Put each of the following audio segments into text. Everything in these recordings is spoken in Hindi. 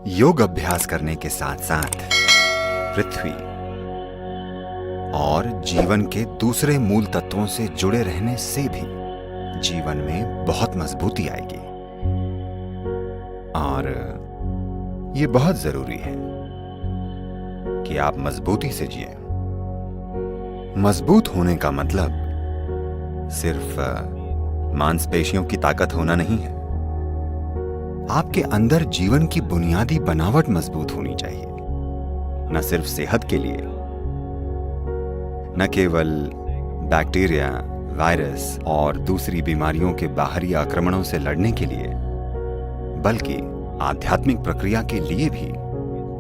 योग अभ्यास करने के साथ साथ पृथ्वी और जीवन के दूसरे मूल तत्वों से जुड़े रहने से भी जीवन में बहुत मजबूती आएगी। और ये बहुत जरूरी है कि आप मजबूती से जिए। मजबूत होने का मतलब सिर्फ मांसपेशियों की ताकत होना नहीं है। आपके अंदर जीवन की बुनियादी बनावट मजबूत होनी चाहिए, न सिर्फ सेहत के लिए, न केवल बैक्टीरिया, वायरस और दूसरी बीमारियों के बाहरी आक्रमणों से लड़ने के लिए, बल्कि आध्यात्मिक प्रक्रिया के लिए भी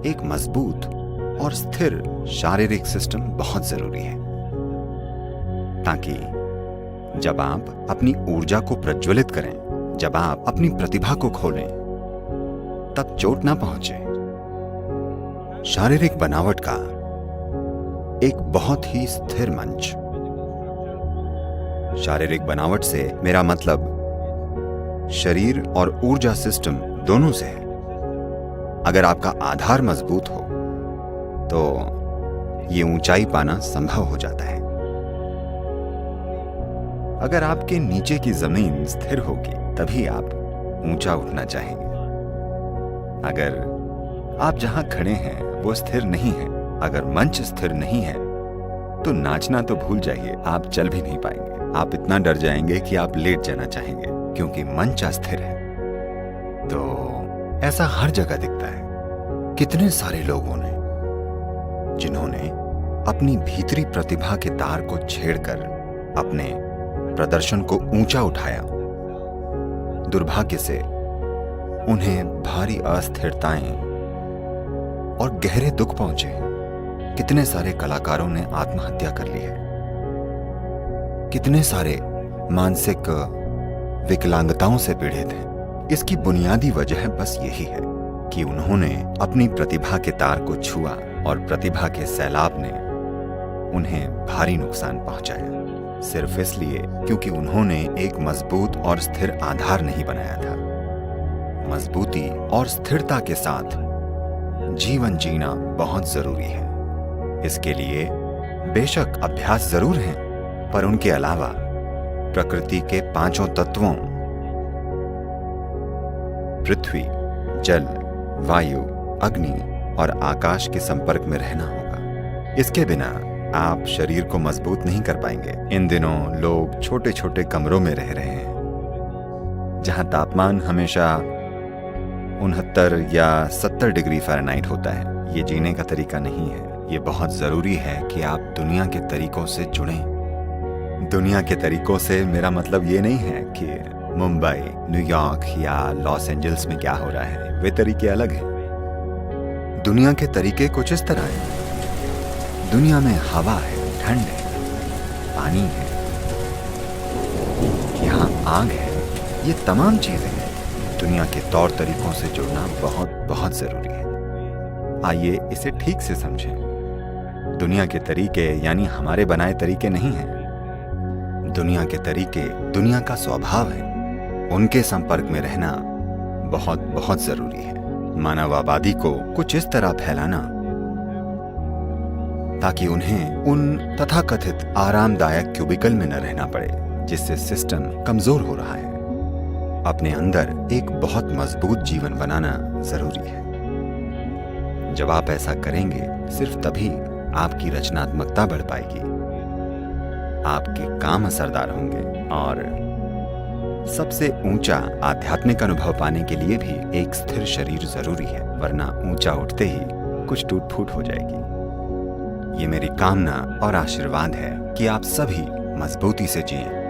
एक मजबूत और स्थिर शारीरिक सिस्टम बहुत जरूरी है, ताकि जब आप अपनी ऊर्जा को प्रज्वलित करें, जब आप अपनी प्रतिभा को खोलें, तब चोट ना पहुंचे। शारीरिक बनावट का एक बहुत ही स्थिर मंच। शारीरिक बनावट से मेरा मतलब शरीर और ऊर्जा सिस्टम दोनों से है। अगर आपका आधार मजबूत हो तो ये ऊंचाई पाना संभव हो जाता है। अगर आपके नीचे की जमीन स्थिर होगी तभी आप ऊंचा उठना चाहेंगे। अगर आप जहां खड़े हैं वो स्थिर नहीं है, अगर मंच स्थिर नहीं है तो नाचना तो भूल जाइए, आप चल भी नहीं पाएंगे। आप इतना डर जाएंगे कि आप लेट जाना चाहेंगे, क्योंकि मंच अस्थिर है। तो ऐसा हर जगह दिखता है। कितने सारे लोगों ने जिन्होंने अपनी भीतरी प्रतिभा के तार को छेड़कर अपने प्रदर्शन को ऊंचा उठाया, दुर्भाग्य से उन्हें भारी अस्थिरताएं और गहरे दुख पहुंचे। कितने सारे कलाकारों ने आत्महत्या कर ली है। कितने सारे मानसिक विकलांगताओं से पीड़ित हैं। इसकी बुनियादी वजह बस यही है कि उन्होंने अपनी प्रतिभा के तार को छुआ और प्रतिभा के सैलाब ने उन्हें भारी नुकसान पहुंचाया, सिर्फ इसलिए क्योंकि उन्होंने एक मजबूत और स्थिर आधार नहीं बनाया था। मजबूती और स्थिरता के साथ जीवन जीना बहुत जरूरी है। इसके लिए बेशक अभ्यास जरूर हैं, पर उनके अलावा प्रकृति के पांचों तत्वों पृथ्वी, जल, वायु, अग्नि और आकाश के संपर्क में रहना होगा। इसके बिना आप शरीर को मजबूत नहीं कर पाएंगे। इन दिनों लोग छोटे छोटे कमरों में रह रहे हैं, जहां तापमान हमेशा 69 या 70 डिग्री फ़ारेनहाइट होता है। ये जीने का तरीका नहीं है। ये बहुत जरूरी है कि आप दुनिया के तरीकों से जुड़ें। दुनिया के तरीकों से मेरा मतलब ये नहीं है कि मुंबई, न्यूयॉर्क या लॉस एंजल्स में क्या हो रहा है, वे तरीके अलग हैं। दुनिया के तरीके कुछ इस तरह हैं। दुनिया में हवा है, ठंड है, पानी है, यहाँ आग है। ये तमाम चीजें हैं। दुनिया के तौर तरीकों से जुड़ना बहुत बहुत जरूरी है। आइए इसे ठीक से समझें। दुनिया के तरीके यानी हमारे बनाए तरीके नहीं हैं। दुनिया के तरीके दुनिया का स्वभाव है। उनके संपर्क में रहना बहुत बहुत जरूरी है। मानव आबादी को कुछ इस तरह फैलाना ताकि उन्हें उन तथाकथित आरामदायक क्यूबिकल में न रहना पड़े, जिससे सिस्टम कमजोर हो रहा है। अपने अंदर एक बहुत मजबूत जीवन बनाना जरूरी है। जब आप ऐसा करेंगे, सिर्फ तभी आपकी रचनात्मकता बढ़ पाएगी, आपके काम असरदार होंगे और सबसे ऊंचा आध्यात्मिक अनुभव पाने के लिए भी एक स्थिर शरीर जरूरी है, वरना ऊंचा उठते ही कुछ टूट फूट हो जाएगी। ये मेरी कामना और आशीर्वाद है कि आप सभी मजबूती से जिएं।